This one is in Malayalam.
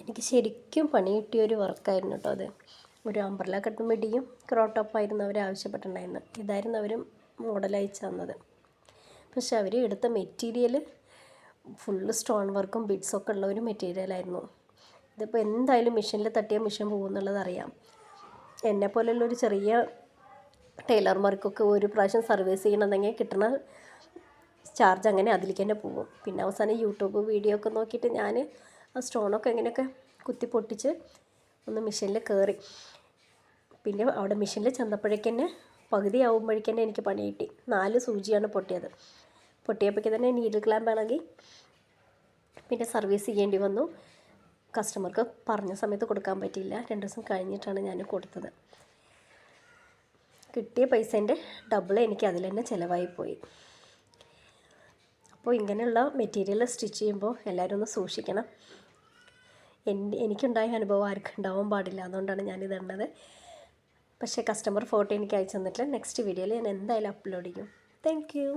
എനിക്ക് ശരിക്കും പണി കിട്ടിയൊരു വർക്കായിരുന്നു കേട്ടോ അത്. ഒരു അംബ്രല കട്ട് മിഡിയും ക്രോപ്പ് ടോപ്പായിരുന്നു അവർ ആവശ്യപ്പെട്ടിട്ടുണ്ടായിരുന്നത്. ഇതായിരുന്നു അവർ മോഡൽ അയച്ചു തന്നത്. പക്ഷെ അവർ എടുത്ത മെറ്റീരിയൽ ഫുള്ള് സ്റ്റോൺ വർക്കും ബീഡ്സൊക്കെ ഉള്ള ഒരു മെറ്റീരിയലായിരുന്നു. ഇതിപ്പോൾ എന്തായാലും മെഷീനിൽ തട്ടിയ മെഷീൻ പോകുമെന്നുള്ളത് അറിയാം. എന്നെപ്പോലുള്ളൊരു ചെറിയ ടൈലർമാർക്കൊക്കെ ഒരു പ്രാവശ്യം സർവീസ് ചെയ്യണമെന്നെങ്കിൽ കിട്ടുന്ന ചാർജ് അങ്ങനെ അതിലേക്ക് തന്നെ പോകും. പിന്നെ അവസാനം യൂട്യൂബ് വീഡിയോ ഒക്കെ നോക്കിയിട്ട് ഞാൻ ആ സ്റ്റോണൊക്കെ എങ്ങനെയൊക്കെ കുത്തി പൊട്ടിച്ച് ഒന്ന് മെഷീനിൽ കയറി. പിന്നെ അവിടെ മെഷീനിൽ ചെന്നപ്പോഴേക്കന്നെ പകുതി ആകുമ്പോഴേക്കന്നെ എനിക്ക് പണി കിട്ടി. 4 സൂചിയാണ് പൊട്ടിയത്. പൊട്ടിയപ്പോഴേക്ക് തന്നെ നീഡിൽ ക്ലാമ്പ് ഇളകി. പിന്നെ സർവീസ് ചെയ്യേണ്ടി വന്നു. കസ്റ്റമർക്ക് പറഞ്ഞ സമയത്ത് കൊടുക്കാൻ പറ്റിയില്ല. 2 ദിവസം കഴിഞ്ഞിട്ടാണ് ഞാൻ കൊടുത്തത്. കിട്ടിയ പൈസേൻ്റെ ഡബിൾ എനിക്ക് അതിൽ തന്നെ ചിലവായിപ്പോയി. അപ്പോൾ ഇങ്ങനെയുള്ള മെറ്റീരിയൽ സ്റ്റിച്ച് ചെയ്യുമ്പോൾ എല്ലാവരും ഒന്ന് സൂക്ഷിക്കണം. എനിക്കുണ്ടായ അനുഭവം ആർക്കും ഉണ്ടാവാൻ പാടില്ല. അതുകൊണ്ടാണ് ഞാനിത് ഇടുന്നത്. പക്ഷേ കസ്റ്റമർ ഫോട്ടോ എനിക്ക് അയച്ചു തന്നിട്ടില്ല. നെക്സ്റ്റ് വീഡിയോയിൽ ഞാൻ എന്തായാലും അപ്ലോഡ് ചെയ്യും. Thank you.